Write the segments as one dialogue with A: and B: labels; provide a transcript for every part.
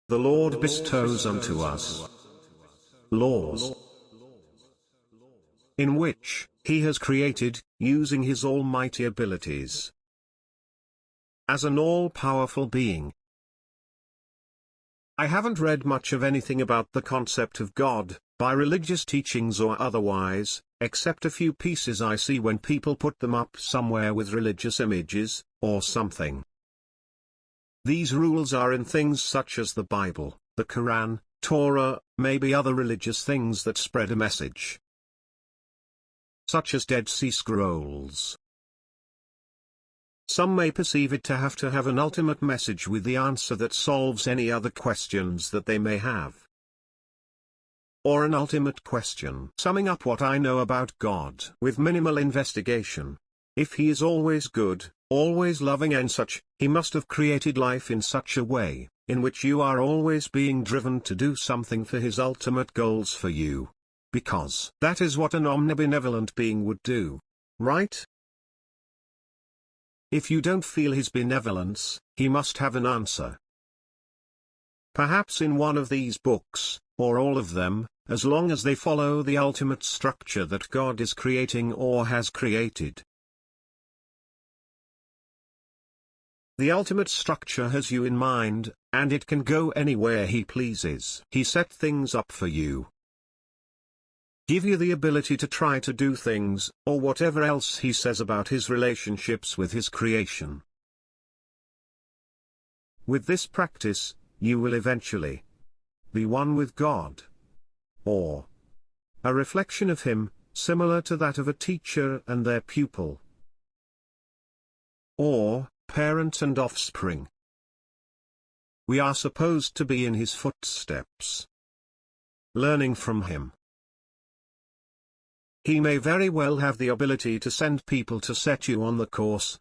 A: The Lord bestows unto us laws, in which He has created, using His almighty abilities. As an all-powerful being, I haven't read much of anything about the concept of God, by religious teachings or otherwise, except a few pieces I see when people put them up somewhere with religious images, or something. These rules are in things such as the Bible, the Quran, Torah, maybe other religious things that spread a message, such as Dead Sea Scrolls. Some may perceive it to have an ultimate message with the answer that solves any other questions that they may have. Or an ultimate question summing up what I know about God with minimal investigation. If He is always good, always loving and such, He must have created life in such a way, in which you are always being driven to do something for His ultimate goals for you. Because that is what an omnibenevolent being would do. Right? If you don't feel His benevolence, He must have an answer. Perhaps in one of these books, or all of them, as long as they follow the ultimate structure that God is creating or has created. The ultimate structure has you in mind, and it can go anywhere He pleases. He set things up for you, give you the ability to try to do things, or whatever else He says about His relationships with His creation. With this practice, you will eventually be one with God, or a reflection of Him, similar to that of a teacher and their pupil, or parent and offspring. We are supposed to be in His footsteps, learning from Him. He may very well have the ability to send people to set you on the course.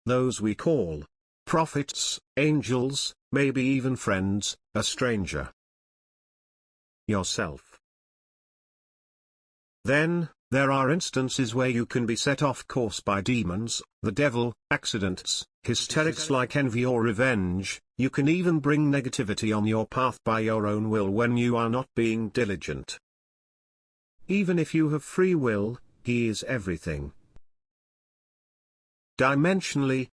A: Those we call prophets, angels, maybe even friends, a stranger, yourself. Then, there are instances where you can be set off course by demons, the devil, accidents, hysterics like envy or revenge. You can even bring negativity on your path by your own will when you are not being diligent. Even if you have free will, He is everything, dimensionally.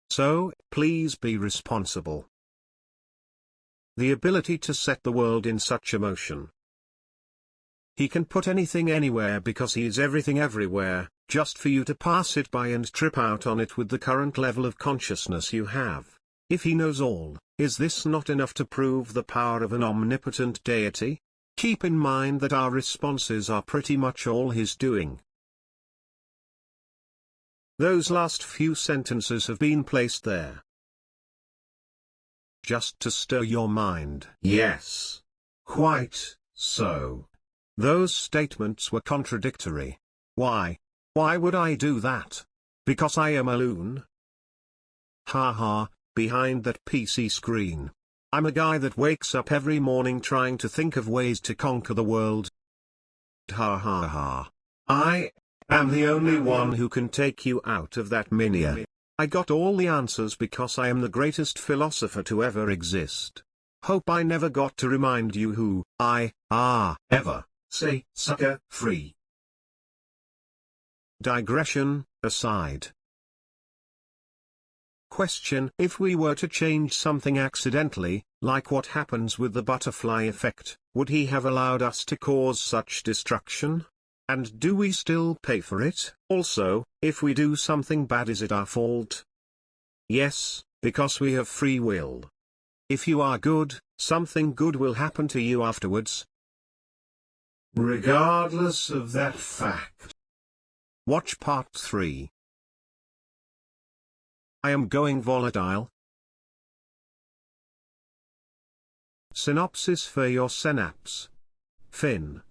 A: So, please be responsible. The ability to set the world in such a motion. He can put anything anywhere because He is everything everywhere, just for you to pass it by and trip out on it with the current level of consciousness you have. If He knows all, is this not enough to prove the power of an omnipotent deity? Keep in mind that our responses are pretty much all His doing. Those last few sentences have been placed there just to stir your mind. Yes. Quite so. Those statements were contradictory. Why? Why would I do that? Because I am a loon? Ha ha, behind that PC screen. I'm a guy that wakes up every morning trying to think of ways to conquer the world. Ha ha ha. I am the only one who can take you out of that mania. I got all the answers because I am the greatest philosopher to ever exist. Hope I never got to remind you who I are ever. Say, sucker free. Digression aside. Question: if we were to change something accidentally, like what happens with the butterfly effect, would He have allowed us to cause such destruction? And do we still pay for it? Also, if we do something bad, is it our fault? Yes, because we have free will. If you are good, something good will happen to you afterwards, regardless of that fact. Watch part 3. I am going volatile. Synopsis for your synapse. Fin.